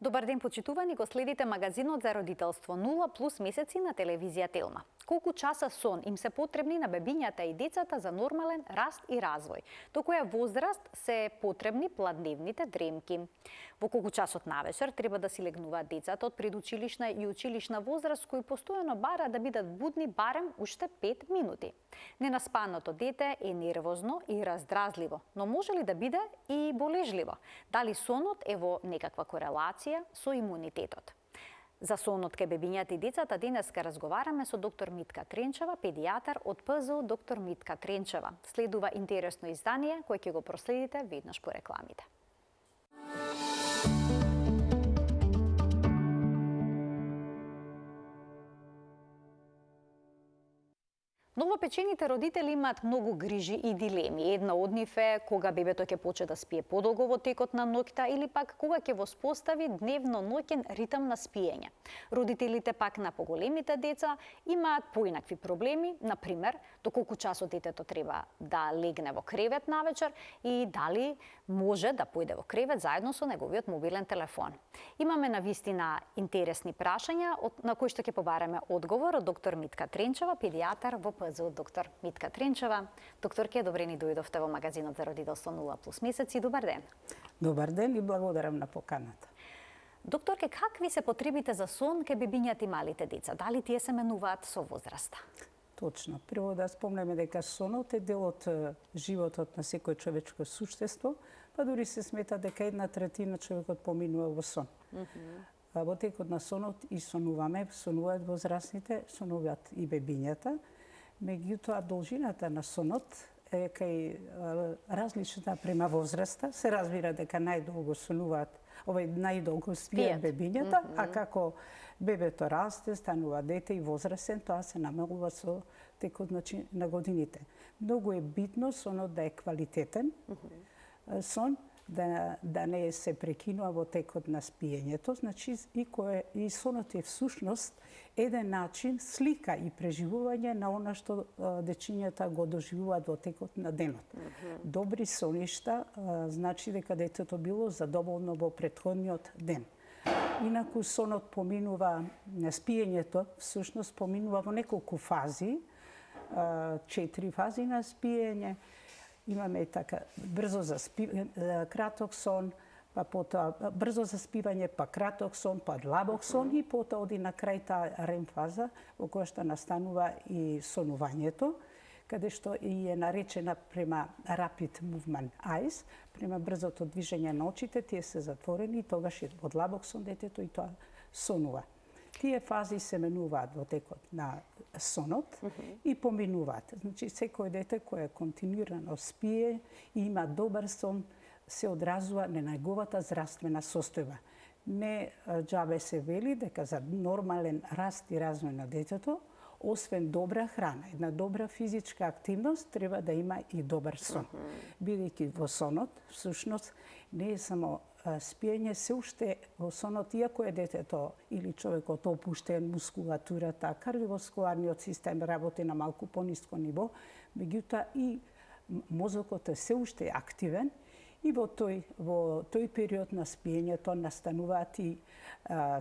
Добар ден, почитувани, го следите магазинот за родителство 0+ месеци на телевизија Телма. Колку часа сон им се потребни на бебињата и децата за нормален раст и развој? До која возраст се потребни пладневните дремки? Во колку часот навечер треба да си легнуваат децата од предучилишна и училишна возраст кои постојано бараат да бидат будни барем уште 5 минути? Ненаспаното дете е нервозно и раздразливо, но може ли да биде и болежливо? Дали сонот е во некаква корелација со имунитетот? За сонот кај бебињата и децата денеска разговараме со доктор Митка Тренчева, педијатар од ПЗУ доктор Митка Тренчева. Следува интересно издание кое ќе го проследите веднаш по рекламите. Новопечените родители имаат многу грижи и дилеми. Една од нив е кога бебето ќе почне да спие подолго во текот на ноќта или пак кога ќе воспостави дневно-ноќен ритм на спиење. Родителите пак на поголемите деца имаат поинакви проблеми, например, доколку часот детето треба да легне во кревет навечер и дали може да појде во кревет заедно со неговиот мобилен телефон. Имаме навистина интересни прашања на кои што ќе побараме одговор од доктор Митка Тренчева, педијатар во ПЗУ доктор Митка Тренчева. Докторке, добре ни дојдовте во магазинот за родителство 0+ месеци. Добар ден. Добар ден и благодарам на поканата. Докторке, какви се потребите за сон кај бебињата и малите деца? Дали тие се менуваат со возраста? Точно. Прво да спомнеме дека сонот е дел од животот на секој човечко суштество, па дури се смета дека 1/3 човекот поминува во сон. Во текот на сонот и сонуваат возрастните, сонуваат и бебињата. Меѓутоа, должината на сонот е кај различна према возраста. Се разбира дека најдолго сонуваат, најдолго спијат бебињата, а како бебето расте, станува дете и возрастен, тоа се намалува со текот на годините. Многу е битно сонот да е квалитетен сон, да не се прекинува во текот на спиењето, значи и сонот е всушност еден начин, слика и преживување на она што дечињата го доживуваат во текот на денот. Добри соништа значи дека детето било задоволно во претходниот ден. Инаку сонот поминува, спиењето всушност поминува во неколку фази, 4 фази на спиење. Имаме така брзо краток сон, па потоа брзо заспивање, па краток сон, па длабок сон и потоа оди на крај таа REM фаза во која што настанува и сонувањето, каде што и е наречена према Rapid Movement Eyes, према брзото движење на очите, тие се затворени и тогаш е во длабок сон детето и тоа сонува. Тие фази се менуваат во текот на сонот и поминуваат. Значи, секој дете кој континуирано спие и има добар сон, се одразува на неговата здравствена состојба. Не џабе се вели дека за нормален раст и развој на детето, освен добра храна, една добра физичка активност, треба да има и добар сон. Бидејќи во сонот, всушност, не е само спиење, се уште во сонот, иако е детето или човекот опуштен, мускулатурата, кардиоваскуларниот систем работи на малку пониско ниво, меѓутоа и мозокот е се уште активен и во тој период на спиењето настануваат и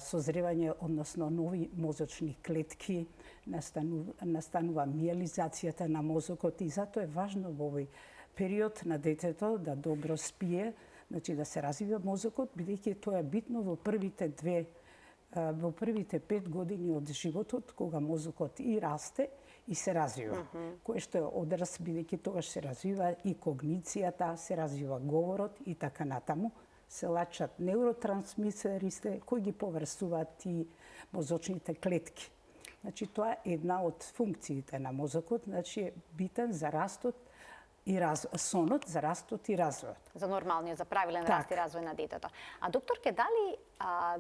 созревање, односно нови мозочни клетки, настанува миелизацијата на мозокот и затоа е важно во овој период на детето да добро спие, значи да се развива мозокот, бидејќи тоа е битно во првите 5 години од животот, кога мозокот и расте и се развива. Кое што е одраз, бидејќи тогаш се развива и когницијата, се развива говорот и така натаму, се лачат неуротрансмисерите кои ги поврзуваат и мозочните клетки. Значи тоа е една од функциите на мозокот, значи е битен за растот и сонот, за растот и развојот. За нормалниот, за правилен раст и развој на детето. А докторке, дали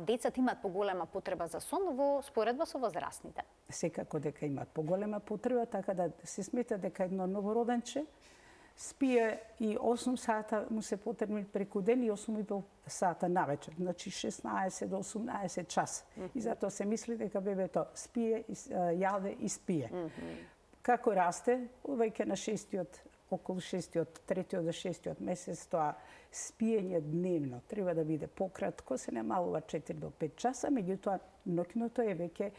децата имаат поголема потреба за сон во споредба со возрастните? Секако дека имаат поголема потреба, така да се смета дека едно новороденче спие и 8 сата му се потребни преку ден и 8,5 сата навечер, значи 16 до 18 часа. И затоа се мисли дека бебето спие, јаде и спие. Како расте, веќе на 6-тиот околу 3 до 6 месец, тоа спиење дневно треба да биде пократко, се намалува 4 до 5 часа, меѓутоа ноќното е веќе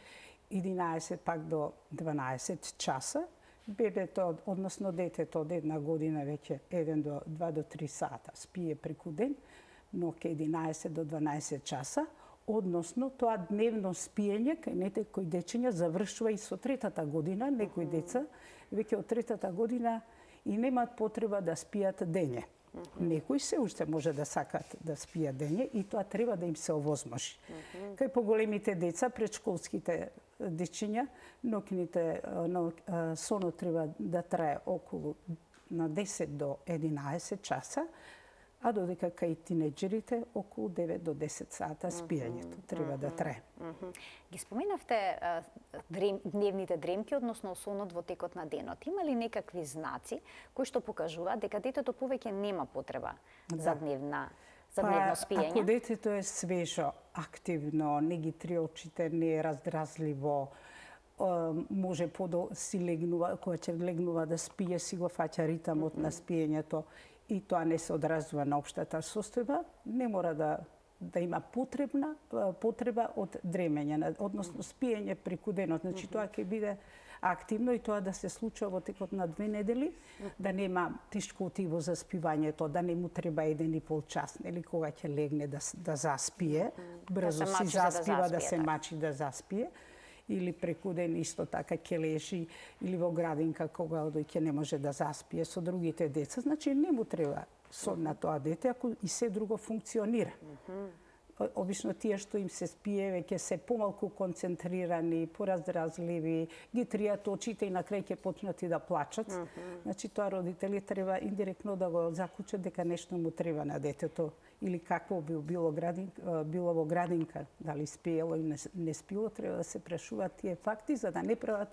11 пак до 12 часа. Бебето, односно детето од 1 година веќе 1 до 2 до 3 сата спие преку ден, ноќе 11 до 12 часа, односно тоа дневно спиење кај некои дечиња завршува и со 3-та година, некои деца веќе од 3-та година и немаат потреба да спијат дење. Некои се уште може да сакат да спијат дење и тоа треба да им се овозможи. Кај поголемите деца, предшколските дечиња, сонот треба да трае околу на 10 до 11 часа, а додека кај тинеџерите околу 9 до 10 сата спиењето треба да трае. Ги споменавте дневните дремки, односно сонот во текот на денот. Има ли некакви знаци кои што покажуваат дека детето повеќе нема потреба за дневно спиење? Ако детето е свежо, активно, не ги трие очите, не е раздразливо, може си легнува, кога ќе легнува да спие, си го фаќа ритамот на спиењето и тоа не се одразува на општата состојба, не мора да има потреба од дремење, односно спиење преку денот. Значи тоа ќе биде активно и тоа да се случува во текот на 2 недели, да нема тешкоти во заспивањето, да не му треба 1,5 час, нели кога ќе легне да заспие, брзо си заспива, да се мачи да заспие, или преку ден исто така ќе лежи, или во градинка кога одојќе не може да заспие со другите деца, значи не му треба сон на тоа дете ако и се друго функционира. Обично тие што им се спие веќе се помалку концентрирани, пораздразливи, ги тријат очите и на крај ќе почнат и да плачат. Значи тоа родители треба индиректно да го заклучат дека нешто му треба на детето или какво било во градинка, дали спиело или не спиело, треба да се прашуваат тие факти за да не прават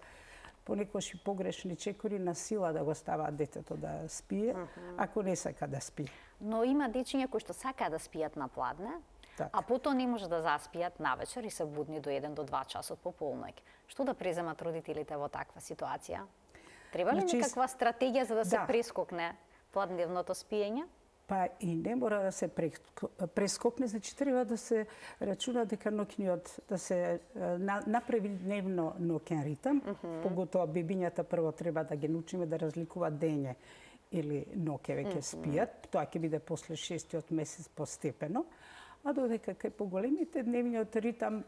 понекогаш и погрешни чекори на сила да го ставаат детето да спие, ако не сака да спие. Но има дечиња кои што сакаат да спијат на пладне, а потоа не може да заспијат навечер и се будни до 1 до 2 часот по полноќ. Што да преземат родителите во таква ситуација? Треба ли некаква стратегија за да се прескокне пладневното спиење? Па и не мора да се прескокне, значи треба да се рачуна дека ноќниот, да се направи дневно ноќен ритам, поготоа бебињата прво треба да ги научиме да разликуваат дење или ноќе веќе спијат, тоа ќе биде после 6-тиот месец постепено, а додека кај поголемите дневниот ритам,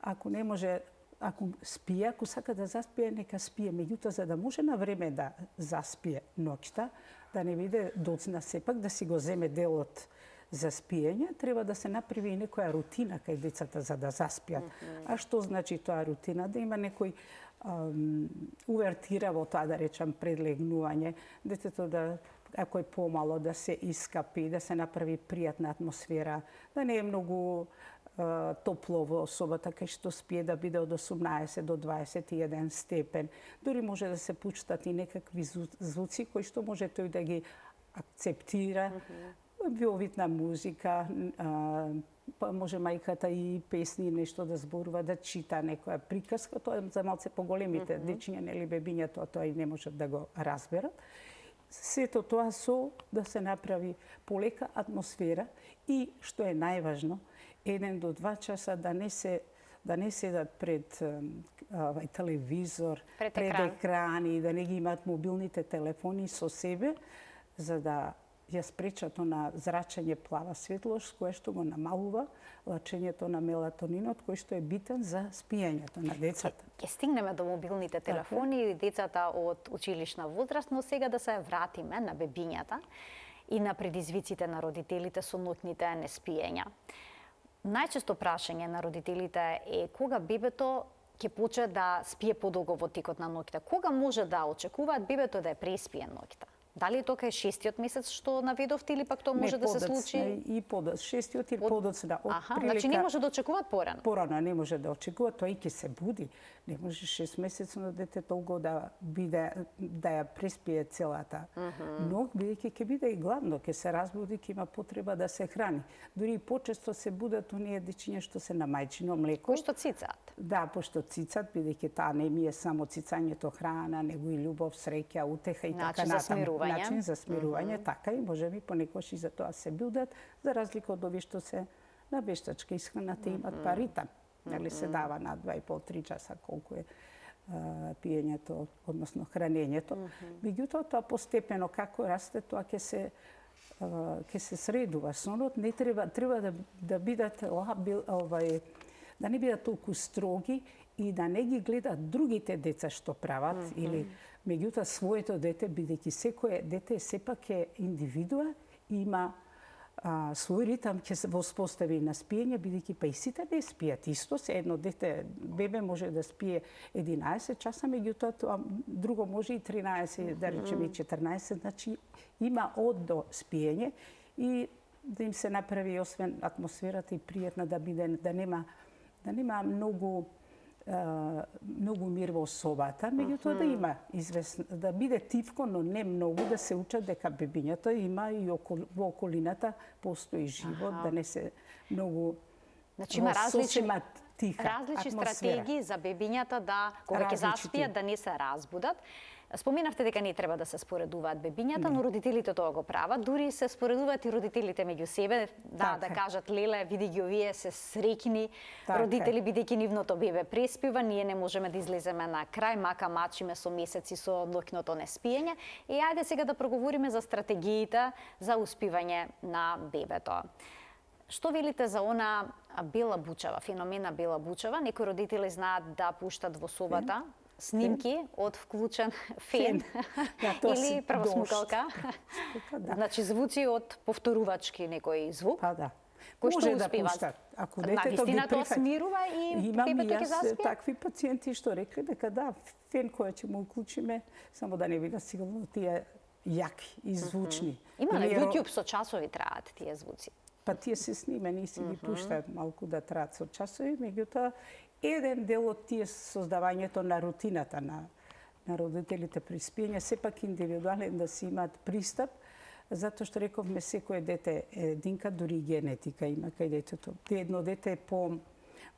ако не може, ако спие, ако сака да заспие, нека спие, меѓутоа за да може на време да заспие ноќта, да не биде доцна сепак, да си го земе делот за спиење, треба да се направи и некоја рутина кај децата за да заспиат. А што значи тоа рутина? Да има некој увертира во тоа, да речам, предлегнување, детето да, ако е помало, да се искапи, да се направи пријатна атмосфера, да не е многу топло во собата кај што спие, да биде од 18 до 21 степен. Дори може да се пуштат и некакви звуци кои што може тој да ги акцептира. Во вид на музика, па може мајката и песни, нешто да зборува, да чита некоја приказка. Тоа е за малце поголемите дечиња, нели бебињата, тоа и не можат да го разберат. Сето тоа со да се направи полека атмосфера и, што е најважно, 1 до 2 часа да не седат пред телевизор, пред екрани, да не ги имаат мобилните телефони со себе, за да ја спречат на зрачење плава светлост, кое што го намалува лачењето на мелатонинот, кој што е битен за спиењето на децата. Ќе стигнеме до мобилните телефони и децата од училишна возраст, но сега да се вратиме на бебињата и на предизвиците на родителите со ноќните неспиења. Најчесто прашање на родителите е кога бебето ќе почне да спие подолго во текот на ноќта. Кога може да очекуваат бебето да е преспие ноќта? Дали тоа е 6-тиот месец што наведовте или пак тоа може да се случи? И подоцна, 6-тиот или подоцна. Значи не може да очекуваат порано. Порано не може да очекува, тој ќе се буди. Не може 6 месечно дете толку да биде да ја преспие целата. Но бидејќи ќе биде и гладно, ќе се разбуди, ќе има потреба да се храни. Дури и почесто се будат оние дечиња што се на мајчино млеко. Кои што цицаат. Да, пошто цицат, бидејќи таа не ми е само цицањето храна, него и љубов, среќа, утеха и така натаму. начин за смирување, така и можеби понекогаш и за тоа се билдат, за разлика од овие што се на вештачка исхрана, те имат парита. Нели се дава на 2,5-3 часа колку е пиењето, односно хранењето. Меѓутоа, тоа постепено како расте, тоа ќе се средува. Сонот не треба да бидат да не бидат толку строги и да не ги гледат другите деца што прават или меѓутоа своето дете, бидејќи секое дете сепак е индивидуа и има свој ритам ќе се воспостави на спиење, бидејќи па и сите не спијат исто. Се едно дете, бебе може да спие 11 часа, меѓутоа тоа друго може и 13, да речеме и 14, значи има од до спиење и да им се направи освен атмосферата и пријатна да биде, да нема многу мир во собата, меѓутоа да има известно, да биде тивко, но не многу, да се учат дека бебињата има и во околината постои живот, да не се многу. Значи има различни стратегии за бебињата да кога ќе заспијат да не се разбудат. Споменавте дека не треба да се споредуваат бебињата, но родителите тоа го прават. Дури се споредуваат и родителите меѓу себе, да кажат леле, види ги овие се среќни родители бидејќи нивното бебе преспива, ние не можеме да излеземе на крај, мака мачиме со месеци со ноќното неспиење. И ајде сега да проговориме за стратегиите за успивање на бебето. Што велите за она бела бучава, феномена бела бучава? Некои родители знаат да пуштат во собата снимки од вклучен фен или правосмукалка. Значи звуци од повторувачки некој звук. Па да. Кој што да успива. пуштат. Ако детето ги тоа смирува и бебето ќе заспие. Имам такви пациенти што рекле дека да, фен кој ќе му уклучиме, само да не биде сигурно тие јаки и звучни. Има на YouTube со часови траат тие звуци. Па тие се снимени и си ги пуштаат малку да траат со часови, меѓутоа еден дел од тие создавањето на рутината на родителите при спиење, сепак индивидуален да си имаат пристап, затоа што рековме секое дете е единка, дури генетика има кај детето. Едно дете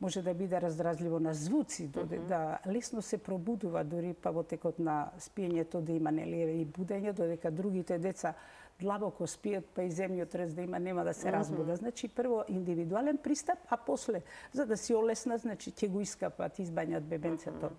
може да биде раздразливо на звуци, да лесно се пробудува дури па во текот на спиењето да има и будење, додека другите деца длабоко спијат, па и земјот рез да има, нема да се разбуда. Значи, прво индивидуален пристап, а после, за да си олеснат, значи, ќе го искапат, избањат бебенцето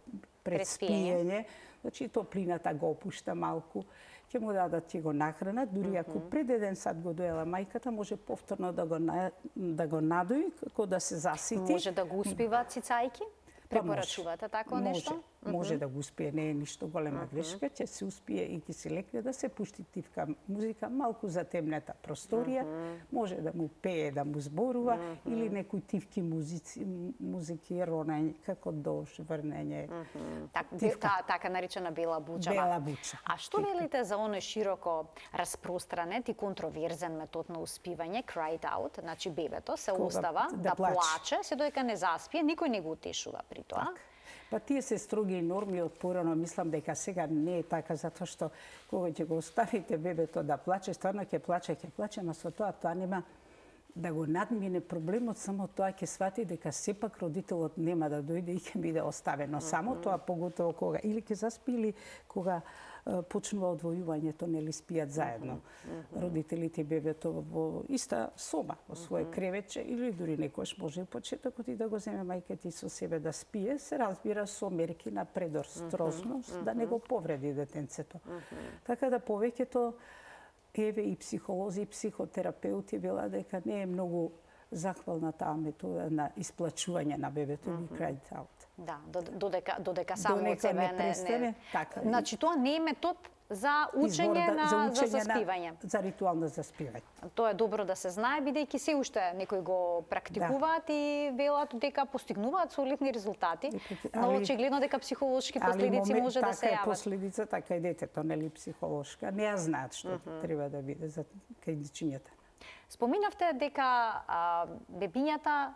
пред спиење. Значи, топлината го опушта малку, ќе му дадат, ќе го нахранат. Дури ако пред еден сат го доела мајката, може повторно да го надои, како да се засити. Може да го успива цицајки? Препорачувате тако нешто? Може да го успие, не е ништо голема грешка, ќе се успие и ќе се лекне да се пушти тивка музика малку за темната просторија, може да му пее, да му зборува или некои тивки музики, ронење, како дожд, врнење. Така наречена бела бучава. Бела буча. А што велите за оној широко распространет и контроверзен метод на успивање, cried out, значи бебето се остава да плаче, се додека не заспие, никој не го утешува при тоа? Па тие се строги норми од порано, мислам дека сега не е така, затоа што кога ќе го оставите бебето да плаче, стварно ќе плаче, ама со тоа нема да го надмине проблемот, само тоа ќе свати дека сепак родителот нема да дојде и ќе биде оставено. Само тоа, поготово кога или ќе заспи, или кога почнува одвојувањето, нели спијат заедно. Родителите и бебето во иста соба, во своје кревече, или дури некојаш може и почетокот и да го земе мајката и со себе да спие, се разбира со мерки на предострожност, да не го повреди детенцето. Така да повеќето еве и психолози и психотерапеути вела дека не е многу захвална таа метода на исплачување на бебето или cried out. Да, додека само од себе не. Значи тоа не е метод за учење за заспивање. За ритуално заспивање. Тоа е добро да се знае, бидејќи се уште некои го практикуваат и велат дека постигнуваат солидни резултати, но очигледно дека психолошки последици може да се јават. Така е последица, така и детето, нели психолошка. Не ја знаат што треба да биде за кај дечињата. Споминавте дека бебињата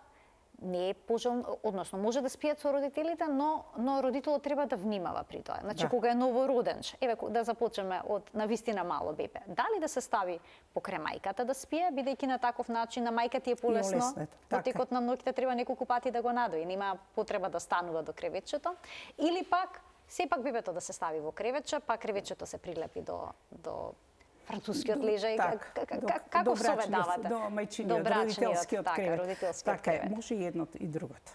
не е пожелно, односно може да спијат со родителите, но родителот треба да внимава при тоа. Значи кога е новороденч, еве да започнеме од навистина мало бебе, дали да се стави покрај мајката да спие, бидејќи на таков начин на мајка ти е полесно, во текот на ноќта треба неколку пати да го надои, нема потреба да станува до креветчето, или пак сепак бебето да се стави во кревече, па кревечето се прилепи до францускиот лежај. Како советавате? До мајчиниот, родителскиот кревет. Родителскиот Така е, кревет. може и едното и другото.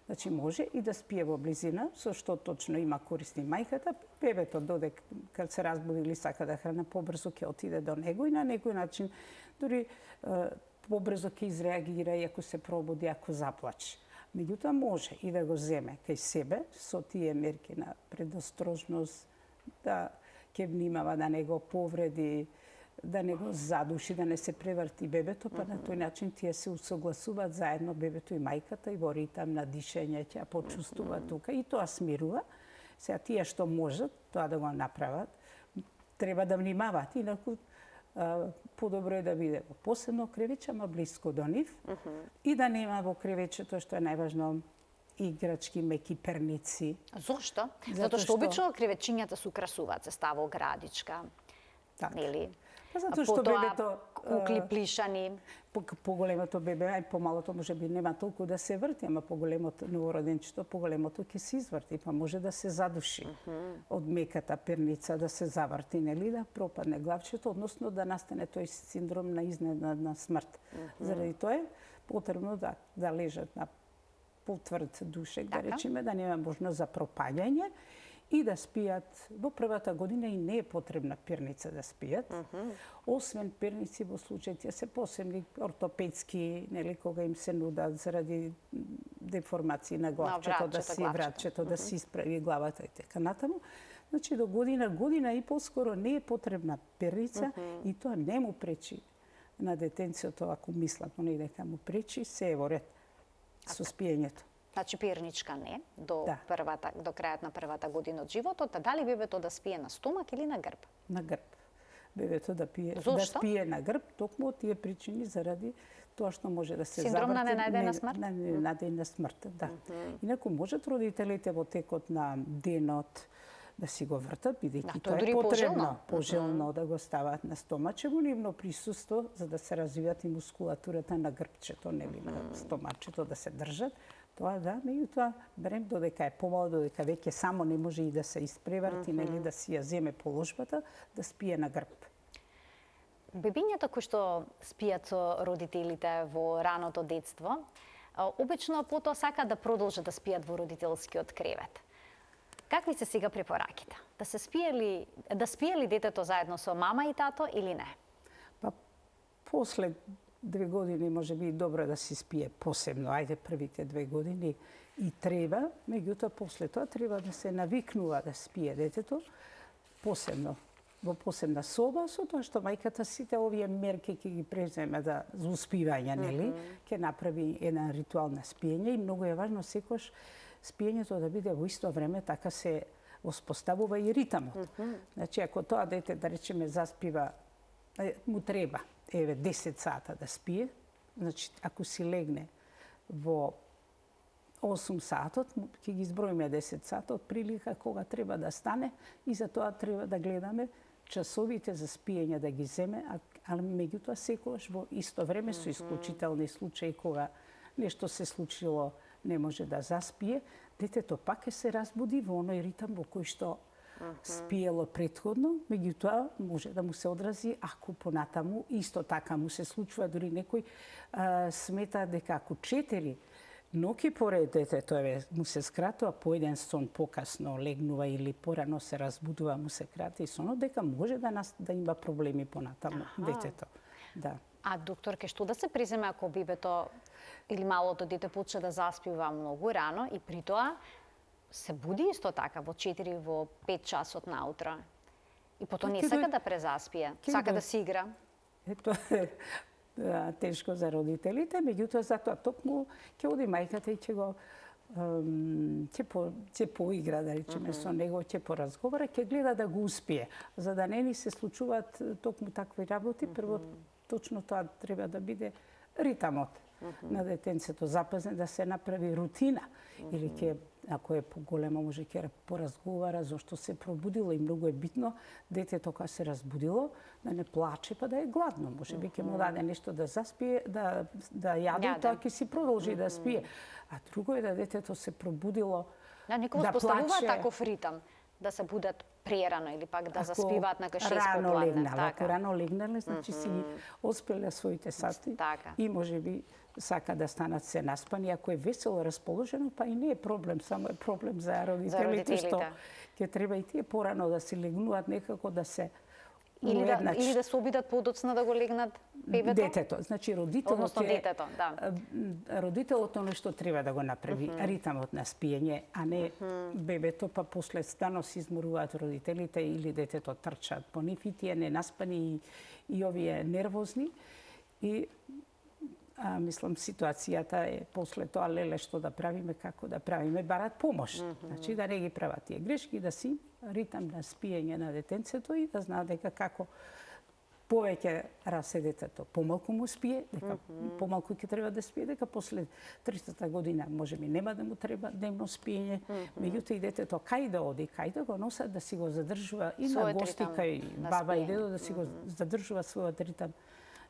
Значи може и да спие во близина, со што точно има користи мајката. Бебето додека кога се разбуди или сака да храна, побрзо ќе отиде до него и на некој начин дури побрзо ќе изреагира и ако се пробуди, ако заплаче. Меѓутоа може и да го земе кај себе со тие мерки на предострожност, да ќе внимава да не го повреди, да не го задуши, да не се преврти бебето, па на тој начин тие се усогласуваат заедно бебето и мајката и во ритам на дишење ќе почувствува тука и тоа смирува. Сега тие што можат тоа да го направат, треба да внимаваат, инаку подобро е да биде во посебно кревече, ама блиско до нив, и да нема во кревечето, што е најважно, играчки, меки перници. Зошто? Затоа што обично кревечињата се украсуваат, се става оградичка, нели? Па затоа што бебето кукли плишани. Поголемото бебе, ај помалото може би нема толку да се врти, ама поголемото новороденчето, поголемото ќе се изврти, па може да се задуши од меката перница, да се заврти, нели, да пропадне главчето, односно да настане тој синдром на изненадна смрт. Заради тоа е потребно да лежат на потврд душек, да речеме, да нема можност за пропаѓање и да спијат. Во првата година и не е потребна перница да спијат. Освен перници во случај тие се посебни ортопедски, нели, кога им се нудат заради деформации на главчето, да си вратчето, да си исправи главата и така натаму. Значи до година и поскоро не е потребна перница и тоа не му пречи на детенцето, ако мислат они дека му пречи, се е во ред со спиењето. Значи перничка не, до крајот на првата година од животот, а дали бебето да спие на стомак или на грб? На грб. Бебето да спие на грб, токму од тие причини заради тоа што може да се синдром на ненајдена смрт? На ненајдена смрт, да. Инаку можат родителите во текот на денот да си го вртат, бидејќи тоа е потребно, пожелно да го стават на стомаче во нивно присуство, за да се развиват и мускулатурата на грбчето, нели, на стомачето да се држат. Тоа да, меѓутоа берем додека е помало, додека веќе само не може и да се испреврти, нели, да си ја земе положбата, да спие на грб. Бебињата кои што спијат со родителите во раното детство, обично потоа сакаат да продолжат да спијат во родителскиот кревет. Какви се сега препораките? Да спие ли детето заедно со мама и тато или не? Па после 2 години може би добро да се спие посебно, ајде првите 2 години и треба, меѓутоа после тоа треба да се навикнува да спие детето посебно во посебна соба, со тоа што мајката сите овие мерки ќе ги преземе за успивање, нели? Ќе направи еден ритуал на спиење и многу е важно секојаш спиењето да биде во исто време, така се воспоставува и ритамот. Значи, ако тоа дете, да речеме, заспива, му треба 10 сата да спие, значи, ако си легне во 8 сатот, ќе ги изброиме 10 сата, од прилика кога треба да стане и за тоа треба да гледаме часовите за спиење да ги земе, али меѓутоа секогаш во исто време со исклучителни случаи кога нешто се случило, не може да заспие, детето пак ќе се разбуди во оној ритам во кој што спиело претходно, меѓутоа може да му се одрази ако понатаму исто така му се случува, дури некој смета дека ако 4 ноќи поред детето му се скратува по еден сон покасно легнува или порано се разбудува, му се крати сонот, дека може да има проблеми понатаму детето. Да. А докторке, што да се преземе ако бебето или малото дете почне да заспива многу рано и при тоа се буди исто така во 4, во 5 часот наутро и потоа не сака да презаспие, сака да си игра? Ето е тешко за родителите, меѓутоа затоа токму ќе оди мајката и ќе поигра, да речеме, со него, ќе поразговара, ќе гледа да го успие. За да не ни се случуваат токму такви работи, прво точно тоа треба да биде ритамот на детенцето, запазне да се направи рутина или ќе, ако е поголемо, може ќе поразговара зошто се пробудило и многу е битно детето кога се разбудило да не плаче па да е гладно, може би ќе му даде нешто да заспие, да јаде, тоа ќе си продолжи да спие. А друго е да детето се пробудило некој воспоставува таков ритам. да се будат прерано или пак да Ако заспиваат на 6 рано попладне. легнала, ако рано легнале, значи си оспеле своите сати Така. и може би сака да станат се наспани. Ако е весело расположено, па и не е проблем, само е проблем за родителите, што ќе треба и тие порано да се легнуваат, некако да се или да се обидат подоцна да го легнат бебето? Детето. Значи родителот односно детето, да. Родителот нешто треба да го направи, ритамот на спиење, а не бебето, па после стано се изморуваат родителите или детето трчаат по нив и тие ненаспани и овие нервозни. И мислам, ситуацијата е после тоа леле што да правиме, како да правиме, барат помош. Значи да не ги прават тие грешки, да си ритам на спиење на детенцето и да знаат дека како повеќе расе детето, помалку му спие, дека помалку ќе треба да спие, дека после 300 година можеби нема да му треба дневно спиење, меѓутоа и детето кај да оди, кај да го носат, да си го задржува и на гости кај баба и дедо, да си го задржува својот ритам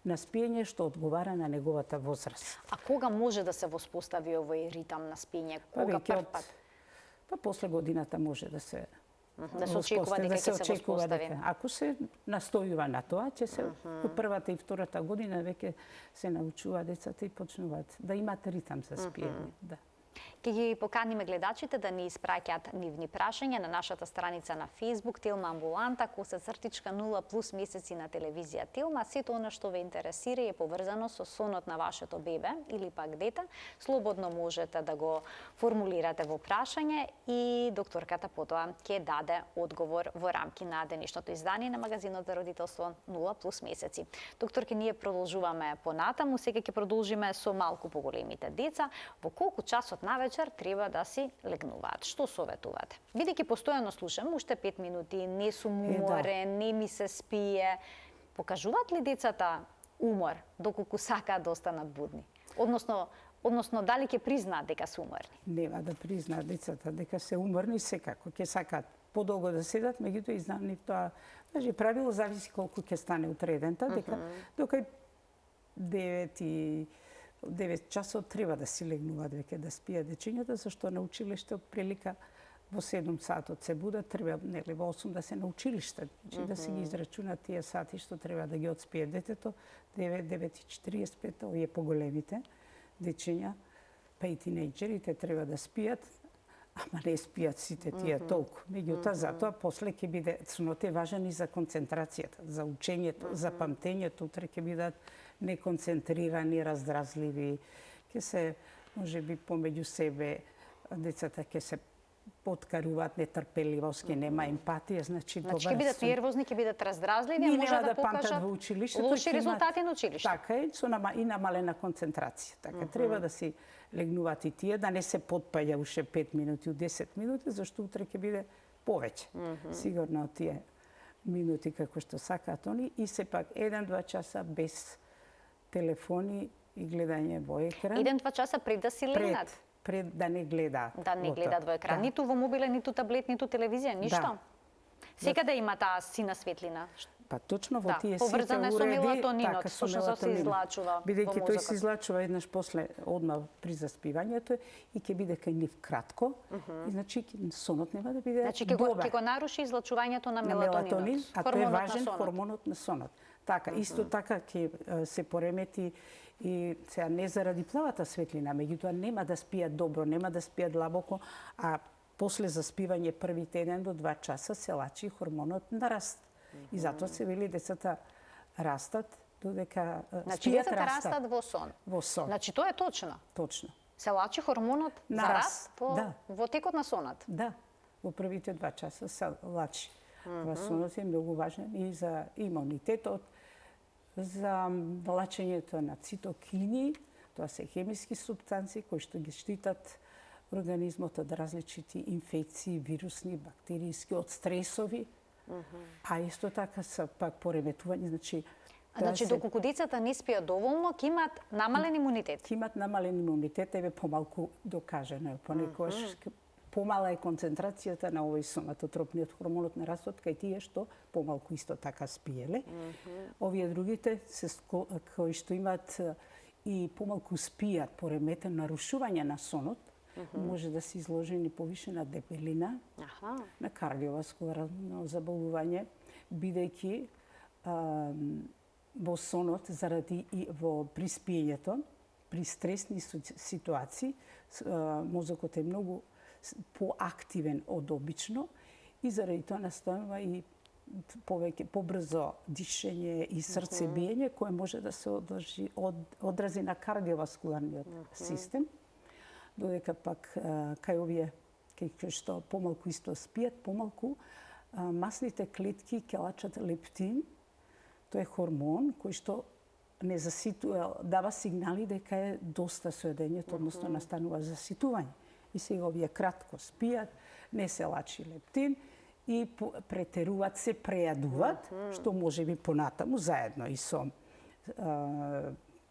на спиење што одговара на неговата возраст. А кога може да се воспостави овој ритам на спиење? Кога прв пат? Па после годината може да се очекува дека ќе се воспостави. Ако се настојува на тоа, ќе се во првата и втората година веќе се научува децата и почнуваат да имаат ритам за спиење. Да. Ќе ги поканиме гледачите да ни испраќаат нивни прашања на нашата страница на Facebook Телма Амбуланта, _0 плюс месеци на телевизија Телма. Сето она што ве интересира и е поврзано со сонот на вашето бебе или пак дете, слободно можете да го формулирате во прашање и докторката потоа ќе даде одговор во рамки на денешното издание на магазинот за родителство 0 плюс месеци. Докторке, ние продолжуваме понатаму, сега ќе продолжиме со малку поголемите деца. Во колку часот навечер треба да си легнуваат? Што советувате? Бидејќи постојано слушам, уште 5 минути, не сум уморен, не ми се спие. Покажуваат ли децата умор доколку сакаат да останат будни? Односно дали ќе признаат дека се уморни? Нема да признаат децата дека се уморни, секако ќе сакаат подолго да седат, меѓутоа и за нив тоа, значи правило зависи колку ќе стане утре едента, дека дока 9 часот треба да си легнуваат веќе да спијат дечињата, зашто на училиште прилика во 7 сатот се будат, треба нели во 8 да се на училиште, значи да си ги израчунат тие сати што треба да ги одспие детето, 9:45, овие поголемите дечиња, па и тинејџерите треба да спијат, ама не спијат сите тие толку. Меѓутоа, затоа после ќе биде, сонот е важен и за концентрацијата, за учењето, за памтењето, утре ќе бидат неконцентрирани, раздразливи, ќе се, можеби, помеѓу себе, децата ќе се подкаруваат, нетрпеливост, ќе нема емпатија, значи ќе бидат нервозни, ќе бидат раздразливи, а може да покажат лоши резултати на училиште. Така е, со и намалена концентрација. Така треба да си легнуваат и тие, да не се потпаѓа уште 5 минути, 10 минути, зашто утре ќе биде повеќе. Сигурно тие минути како што сакаат они и сепак 1-2 часа без телефони и гледање во екран. 1-2 часа пред да си легнат. Пред да не гледаат. Да не гледаат во екран. Ниту во мобилен, ниту таблет, ниту телевизија, ништо. Секаде има таа сина светлина. Па точно во тие сите уреди, поврзана со мелатонинот, со што се излачува во мозокот. Бидејќи тој се излачува еднаш после, одма при заспивањето и ќе биде кај нив кратко, и значи сонот нема да биде добар. Ќе го наруши излачувањето на мелатонинот, а тој е важен хормонот на сонот. Така, исто така ќе се поремети и сега не заради плавата светлина, меѓутоа нема да спијат добро, нема да спијат длабоко, а после заспивање првите 1 до 2 часа се лачи хормонот на раст. И затоа се вели децата растат додека значи децата растат во сон. Во сон. Значи тоа е точно. Точно. Се лачи хормонот за раст во текот на сонот. Да. Во првите 2 часа се лачи. Сонот е многу важен и за имунитетот, за лачењето на цитокини, тоа се хемиски супстанции кои што ги штитат организмот од различити инфекции, вирусни, бактериски, од стресови, а исто така се пак пореметување, значи доколку децата не спијат доволно, ќе имаат намален имунитет. Ќе имаат намален имунитет, еве помалку докажано, понекогаш помала е концентрацијата на овој соматотропниот хормонот на растот кај тие што помалку исто така спиеле. Овие другите кои што имаат и помалку спијат, пореметен нарушување на сонот, може да се изложени повише на дебелина, на кардиоваскуларно заболување, бидејќи во сонот, заради и во приспиењето, при стресни ситуации, мозокот е многу поактивен од обично и заради тоа настанува и повеќе побрзо дишење и срцебиење кое може да се одрази на кардиоваскуларниот систем, додека пак кај овие кои што помалку исто спијат, помалку масните клетки ќе лачат лептин. Тоа е хормон кој што не заситува, дава сигнали дека е доста соедењето, односно настанува заситување. И сега овие кратко спијат, не се лачи лептин и претеруваат, се прејадуваат, што може би понатаму заедно и со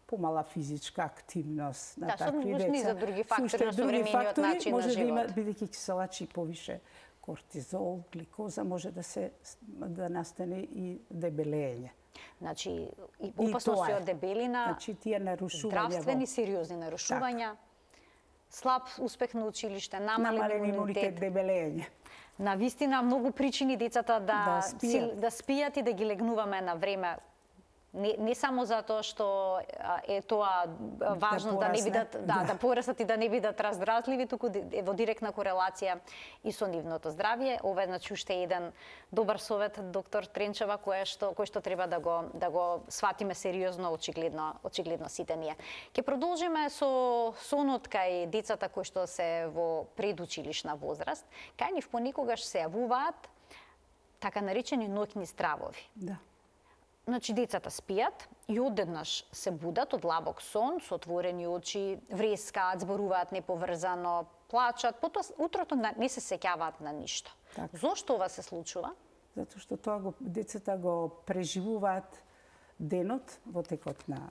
помала физичка активност на такви деца. Да, со други фактори на современиот начин на живот. Може да има, бидејќи ќе се лачи повише кортизол, гликоза, може да настане и дебелење. Значи, и опасности од дебелина, значи, тие нарушувања, здравствени, сериозни нарушувања, слаб успех на училиште, намален имунитет, дебелење. На вистина многу причини децата да спијат и да ги легнуваме на време. Не само затоа што е тоа важно да не бидат да порасат и да не бидат раздразливи, туку е во директна корелација и со нивното здравје. Ова е значи уште еден добар совет, доктор Тренчева, кој што треба да го сватиме сериозно, очигледно сите ние. Ќе продолжиме со сонот кај децата кои што се во предучилишна возраст. Кај нив понекогаш се јавуваат така наречени ноќни стравови. Да. Значи, децата спијат и одеднаш се будат од лабок сон, со отворени очи, врескаат, зборуваат неповрзано, плачат, потоа утрото не се сеќаваат на ништо. Так. Зошто ова се случува? Затоа што децата го преживуваат денот во текот на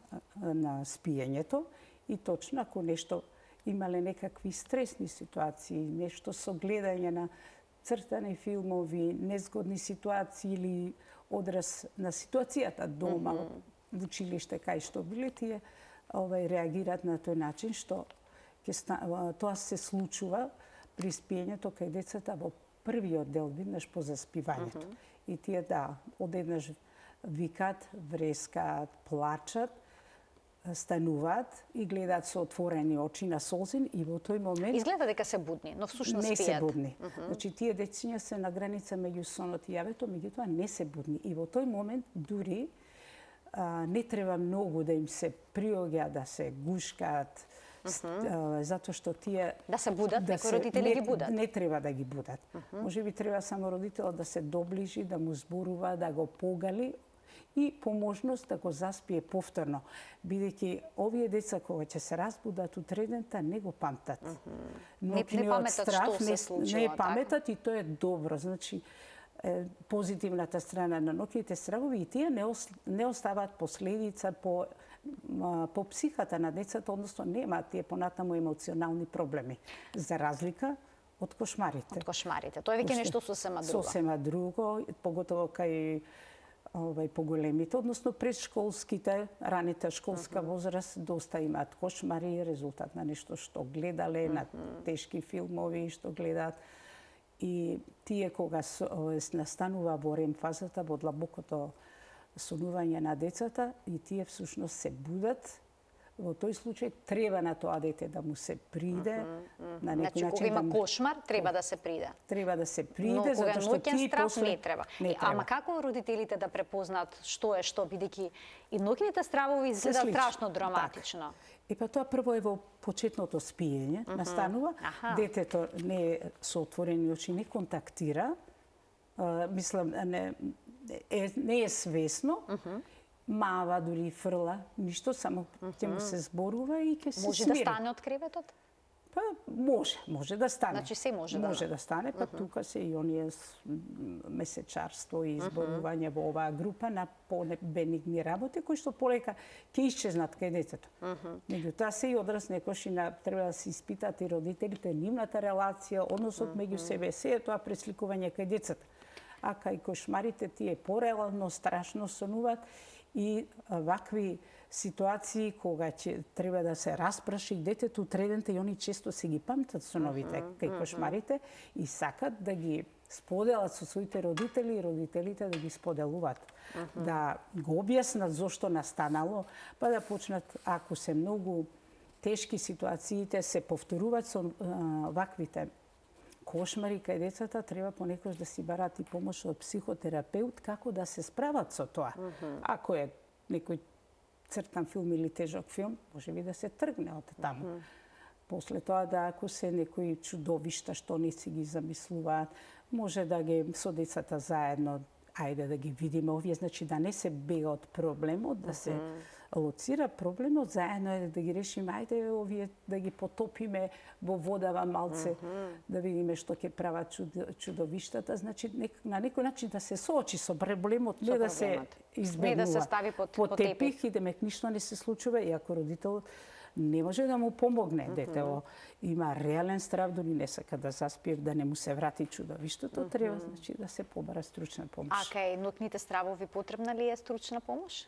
спиењето и точно ако нешто имале некакви стресни ситуации, нешто со гледање на цртани филмови, незгодни ситуации или одраз на ситуацијата дома, во училиште, кај што биле тие, реагираат на тој начин што тоа се случува при спиењето кај децата во првиот дел, веднаш по заспивањето. И тие одеднаш викаат, врескаат, плачат, стануваат и гледаат со отворени очи на солзин и во тој момент изгледа дека се будни, но всушност спијат. Не се будни. Значи тие дециња се на граница меѓу сонот и јавето, меѓутоа не се будни. И во тој момент дури не треба многу да им се приоѓа да се гушкаат, затоа што тие да се будат, некои родители ги будат. Не треба да ги будат. Можеби треба само родителот да се доближи, да му зборува, да го погали и по можност да го заспие повторно, бидејќи овие деца кога ќе се разбудат утредента не го памтат. Не паметат што се случило. Не паметат и тоа е добро. Значи, позитивната страна на ноќните стравови и тие не оставаат последица по психата на децата, односно немаат тие понатаму емоционални проблеми, за разлика од кошмарите. Од кошмарите. Тоа е веќе нешто сосема друго. Сосема друго, поготово кај поголемите, односно предшколските, раните школска возраст, доста имаат кошмари, резултат на нешто што гледале, на тешки филмови што гледаат. И тие кога настанува во рем фазата, во длабокото сонување на децата, и тие всушност се будат, во тој случај треба на тоа дете да му се приде на некој начин. Кога има кошмар, треба да се приде. Треба да се приде, затоа што ти после не треба. Ама како родителите да препознаат што е што, бидејќи и ноќните стравови изгледаат страшно драматично. И па тоа прво е во почетното спиење, настанува, детето не е со отворени очи, не контактира, мислам, не е свесно, мава, дури фрла, ништо, само ќе му се зборува и ќе се смири. Може да стане од креветот? Па може да стане. Значи се може да стане, па тука се и оние месечарство и изборување во оваа група на по-бенигни работи кои што полека ќе исчезнат кај детето. Меѓутоа се и одраз некош и треба да се испитат и родителите нивната релација, односот меѓу себе, се е тоа пресликување кај децата. А кај кошмарите тие порелано, страшно сонуваат и вакви ситуации кога ќе треба да се распраши детето утредента и они често се ги памтат соновите кај кошмарите и сакат да ги споделат со своите родители и родителите да ги споделуваат. Да го објаснат зошто настанало, па да почнат, ако се многу тешки ситуациите се повторуваат со ваквите кошмари кај децата, треба понекогаш да си барат и помош од психотерапеут како да се справат со тоа. Ако е некој цртан филм или тежок филм, може би да се тргне од таму. После тоа да ако се некои чудовишта што не си ги замислуваат, може да ги со децата заедно, ајде да ги видиме овие, значи да не се бега од проблемот, да се лоцира проблемот, заедно е да ги решиме, ајде овие да ги потопиме во водава малце, да видиме што ќе прават чудовиштата, значи на некој начин да се соочи со проблемот, не да се избегнува. Не да се стави под тепих и демек ништо не се случува, и ако родител не може да му помогне, детево има реален страв, дури не сака да заспие, да не му се врати чудовиштото, треба значи да се побара стручна помош. А кај нокните стравови потребна ли е стручна помош?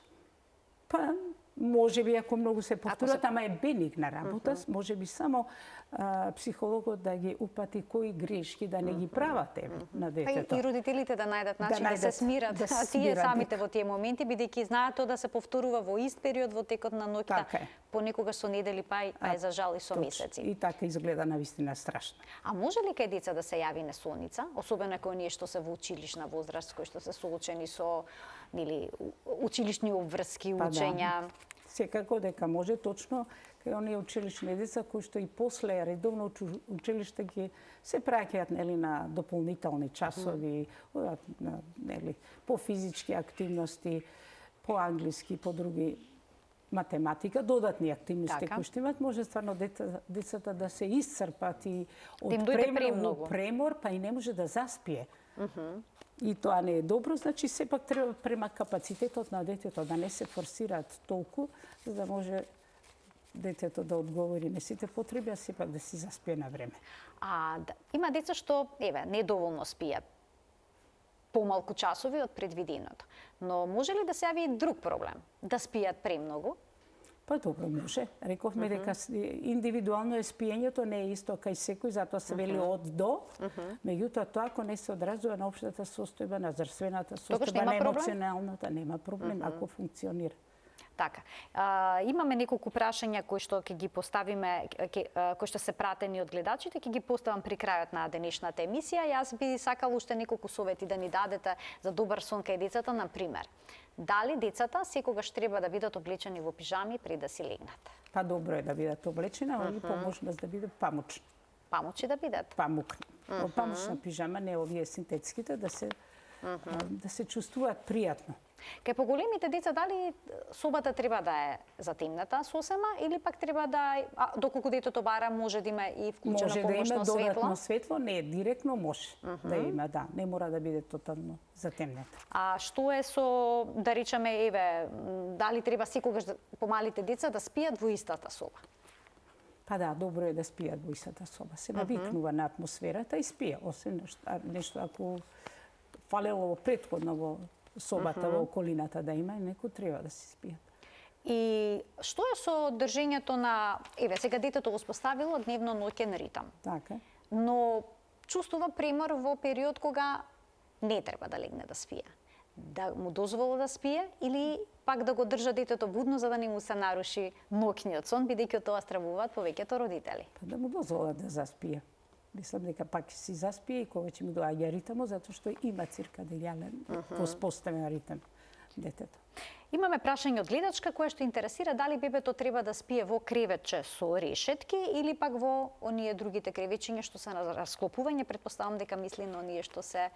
Па, може би ако многу се повторат, ама е бенигна работа, може би само психологот да ги упати кои грешки да не ги прават на детето. Па и родителите да најдат начин да се смират, а тие самите во тие моменти, бидејќи знаат тоа да се повторува во ист период во текот на ноќта, понекогаш со недели, па и за жал и со месеци. И така изгледа навистина страшно. А може ли кај деца да се јави несоница, особено кај оние што се во училишна возраст, кои што се соочени со училишни обврски, учења? Секако дека може, точно кај оние училишни деца кои што и после редовно училиште ги се праќаат на дополнителни часови, по физички активности, по англиски, по други математика, додатни активности кои што имат, може стварно децата да се исцрпат и од премор, па и не може да заспие. И тоа не е добро, значи сепак треба према капацитетот на детето да не се форсираат толку, за да може детето да одговори на сите потреби, а сепак да си заспие на време. Има деца што, недоволно спијат помалку часови од предвиденото. Но може ли да се јави и друг проблем? Да спијат премногу? Па добро, може. Рековме дека индивидуално е спиењето, не е исто кај секој, затоа се вели од до. Меѓутоа, тоа ако не се одразува на општата состојба, на здравствената состојба, на емоционалната, нема проблем ако функционира. Така. Имаме неколку прашања кои што ќе ги поставиме, кои што се пратени од гледачите, ќе ги поставам при крајот на денешната емисија. Јас би сакала уште неколку совети да ни дадете за добар сон кај децата, на пример. Дали децата секогаш треба да бидат облечени во пижами пред да си легнат? Па добро е да бидат облечени, ама и поможност да бидат памучни. Памучи да бидат? Памукни. Памучна пижама, не овие синтетските, да се чувствуваат пријатно. Кај поголемите деца, дали собата треба да е затемната сосема или пак треба да, доколку детето бара, може да има и вклучено помошно светло? Може да има додатно светло, не директно може да има, да. Не мора да биде тотално затемнета. А што е со, да речеме, дали треба секогаш помалите деца да спијат во истата соба? Па да, добро е да спијат во истата соба. Се навикнува на атмосферата и спие, освен нешто ако фалело во претходно во собата во околината да има, некој треба да се спијат. И што е со држењето на, сега детето го споставило дневно ноќен ритам. Така. Но чувствува премор во период кога не треба да легне да спие. Да му дозвола да спие или пак да го држа детето будно за да не му се наруши ноќниот сон, бидејќи од тоа стравуваат повеќето родители. Па да му дозвола да заспие. Мислам дека пак ќе си заспие и кога ќе му доаѓа ритмот, затоа што има циркадијален воспоставен ритм детето. Имаме прашање од гледачка која што интересира дали бебето треба да спие во креветче со решетки или пак во оние другите кревечиња што се на расклопување, претпоставам дека мисли на оние што се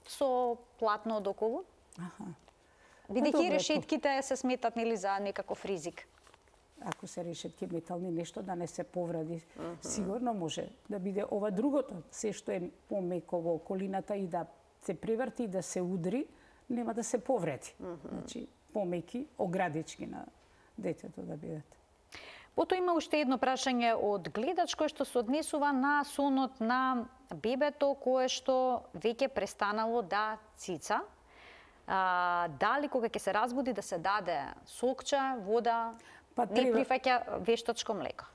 со платно одоколу. Бидејќи решетките се сметат нели за некаков ризик. Ако се решетки метални нешто да не се повреди, сигурно може да биде ова другото, се што е помеко во околината и да се преврти и да се удри, нема да се повреди. Значи, помеки, оградички на детето да бидат. Потоа има уште едно прашање од гледач кој што се однесува на сонот на бебето кое што веќе престанало да цица. Дали кога ќе се разбуди да се даде сокче, вода, Па не треба- прифаќа вештачко млеко.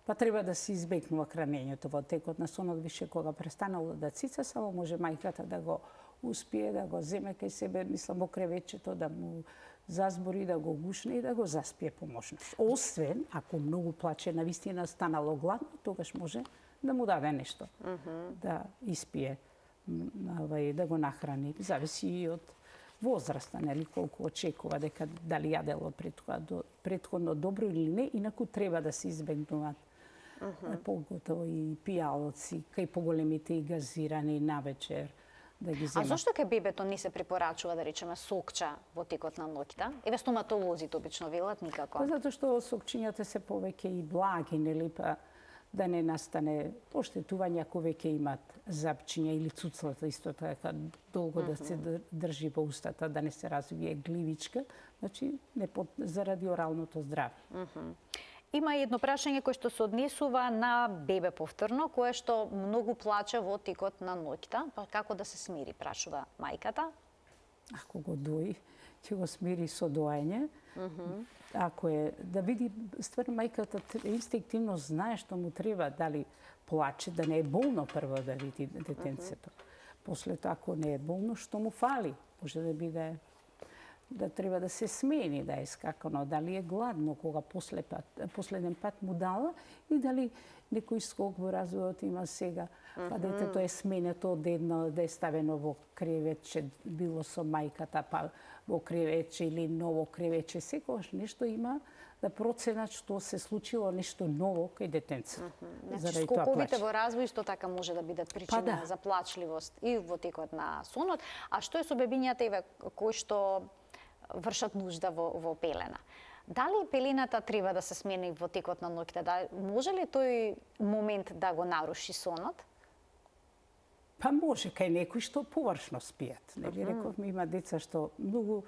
Па треба да се избегнува хранењето во текот на сонот, више кога престанало да цица, само може мајката да го успие да го земе кај себе, мислам, во кревечето, да му зазбори, да го гушне и да го заспие по можност. Освен, ако многу плаче, навистина станало гладно, тогаш може да му даде нешто, да испие, да го нахрани. Зависи и од возраста, нели, колку очекува дека дали јадело претходно добро или не, инаку треба да се избегнуваат поготово и пијалоци, кај поголемите и газирани навечер, да ги А земат. зошто кај бебето не се препорачува да речеме сокча во текот на ноќта? Еве стоматолозите обично велат никако. Па затоа што сокчињата се повеќе и благи, нели, па да не настане оштетување ако веќе имат запчиња или цуцлата исто така долго да се држи во устата, да не се развие гливичка, значи заради оралното здраве. Има едно прашање кое што се однесува на бебе повторно, кое што многу плаче во текот на ноќта, па како да се смири, прашува мајката. Ако го дои, ќе го смири со доање. Ако е да види, стварно мајката инстинктивно знае што му треба, дали плаче, да не е болно прво да види детенцето. После тоа, ако не е болно, што му фали? Може да биде да треба да се смени, да е скакано, дали е гладно кога последен пат му дала и дали некој скок во развојот има сега, па детето е сменето од едно, да е ставено во кревече, било со мајката, па во кревече или ново кревече, секогаш нешто има да проценат што се случило нешто ново кај детенцето. Значи, скоковите во развој исто така може да бидат причина да. за плачливост и во текот на сонот. А што е со бебињата еве кои што вршат нужда во пелена? Дали пелената треба да се смени во текот на ноќта? Да, може ли тој момент да го наруши сонот? Па може, кај некои што површно спијат. Нели, рековме, има деца што многу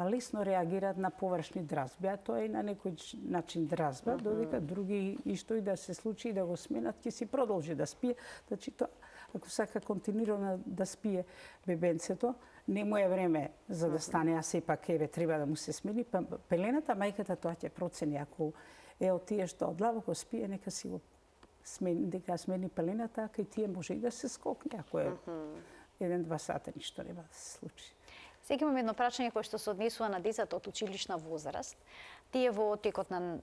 лесно реагираат на површни дразби, а тоа е на некој начин дразба, додека други и што и да се случи и да го сменат, ќе си продолжи да спие. Значи, тоа, ако сака континуирано да спие бебенцето, не му е време за да стане, а сепак еве треба да му се смени. Па пелената, мајката тоа ќе процени. Ако е од тие што одлабоко спие, нека си го смени, дека смени пелената, а кај тие може и да се скокне, ако е 1-2 сата, ништо нема да се случи. Сега имам едно прашање кое што се однесува на децата од училишна возраст. Тие во текот на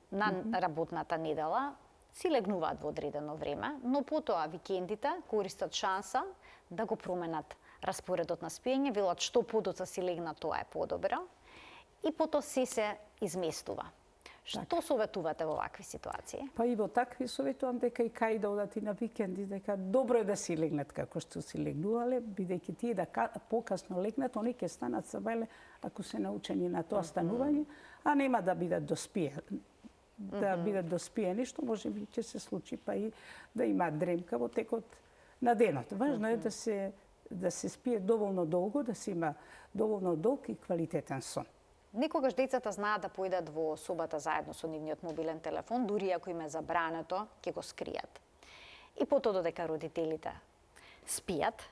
работната недела си легнуваат во одредено време, но потоа викендите користат шанса да го променат распоредот на спиење, велат што подоцна си легна, тоа е подобро, и потоа се изместува. Што советувате во вакви ситуации? Па и во такви советувам дека и кај да одат и на викенди, дека добро е да си легнат како што си легнувале, бидејќи тие да покасно легнат, они ќе станат сабајле ако се научени на тоа станување, а нема да бидат доспиени. Да бидат доспиени, што може би ќе се случи, па и да имаат дремка во текот на денот. Важно е да се спие доволно долго, да се има доволно долг и квалитетен сон. Некогаш децата знаат да појдат во собата заедно со нивниот мобилен телефон, дури ако им е забрането, ќе го скријат. И потоа додека родителите спијат,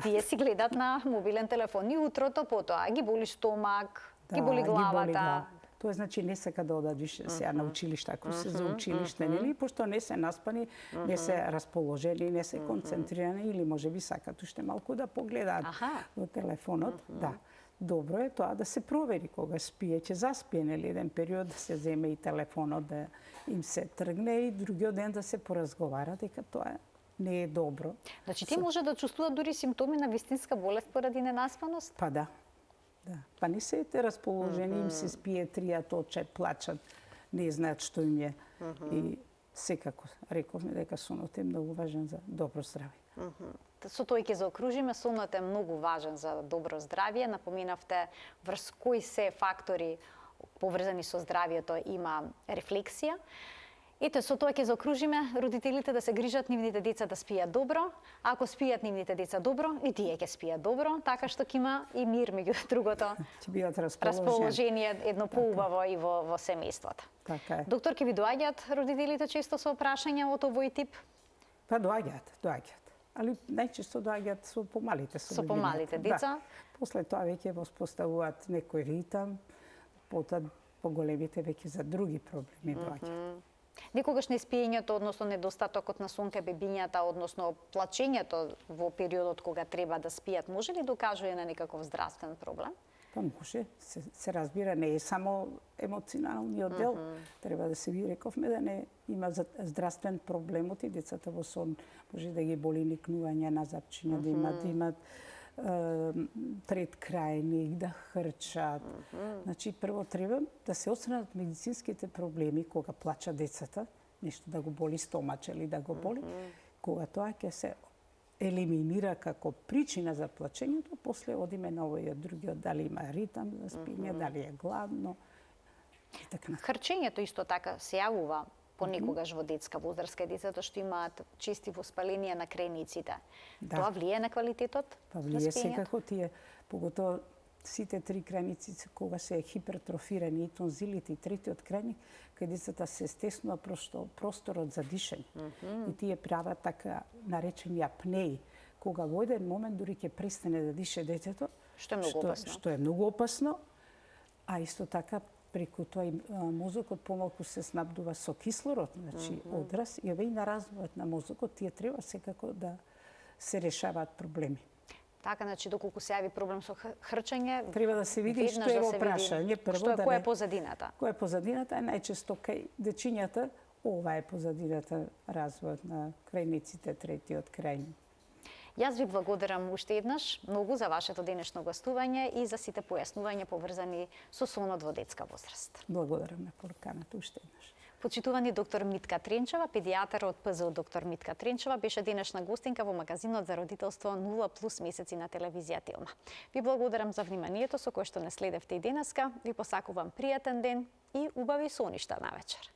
тие си гледат на мобилен телефон и утрото, потоа ги боли стомак, ги боли главата. Тоа значи не сака да одат више сега на училиште, ако се за училиште, нели? Пошто не се наспани, не се расположени, не се концентрирани или можеби сакат уште малку да погледаат во телефонот. Да. Добро е тоа да се провери кога спие, ќе заспие, нели, еден период да се земе и телефонот да им се тргне и другиот ден да се поразговара дека тоа не е добро. Значи тие може да чувствуваат дури симптоми на вистинска болест поради ненаспаност? Па да. Да. Па не се расположени, им се спие, тријат оче, плачат, не знаат што им е. И секако рековме дека сонот е многу важен за добро здравје. Со тој ќе заокружиме, сонот е многу важен за добро здравје. Напоминавте врз кои се фактори поврзани со здравјето има рефлексија. Ете, со тоа ќе заокружиме родителите да се грижат нивните деца да спијат добро. Ако спијат нивните деца добро, и тие ќе спијат добро, така што ќе има и мир меѓу другото. Ќе бидат расположение едно поубаво и во семејството. Така е. Доктор, ќе ви доаѓаат родителите често со прашања од овој тип? Па доаѓаат. Али најчесто доаѓаат со помалите со помалите деца? Да. После тоа веќе воспоставуваат некој ритам, потоа поголемите веќе за други проблеми доаѓаат. Никогаш не спиењето, односно недостатокот на сон кај бебињата, односно плачењето во периодот кога треба да спијат, може ли докажува на некаков здравствен проблем? Па може, се разбира, не е само емоционалниот дел. Треба да се ви рековме да не има здравствен проблем и децата во сон. Може да ги боли никнување на запчиња, да имат пред крајник, да хрчат. Значи, прво треба да се отстранат медицинските проблеми кога плачат децата, нешто да го боли стомач или да го боли, кога тоа ќе се елиминира како причина за плачењето, после одиме на овој другиот, дали има ритам за спиње, дали е гладно. И така. Хрчењето исто така се јавува понекогаш во детска возраст, кај децата што имаат чести воспаленија на крајниците. Да. Тоа влие на квалитетот Па на влие спиењето? секако тие, поготово сите три крајници кога се хипертрофирани и тонзилите и третиот крајник, кај децата се стеснува просторот за дишење. И тие прават така наречени апнеи, кога во еден момент дури ќе престане да дише детето, Што е многу опасно. Што е многу опасно, а исто така преку тоа и мозокот помалку се снабдува со кислород, значи одраз, и овој на развојот на мозокот тие треба секако да се решаваат проблеми. Така, значи, доколку се јави проблем со хрчење, Треба да се види што е во прашање. Што е, кој е позадината? Кој е позадината? Најчесто кај дечињата, ова е позадината, развојот на крајниците, третиот крајник. Јас ви благодарам уште еднаш многу за вашето денешно гостување и за сите појаснувања поврзани со сонот во детска возраст. Благодарам на поканата уште еднаш. Почитувани доктор Митка Тренчева, педијатар од ПЗУ доктор Митка Тренчева, беше денешна гостинка во магазинот за родителство 0+ месеци на телевизија Телма. Ви благодарам за вниманието со кое што не следевте и денеска. Ви посакувам пријатен ден и убави соништа навечер.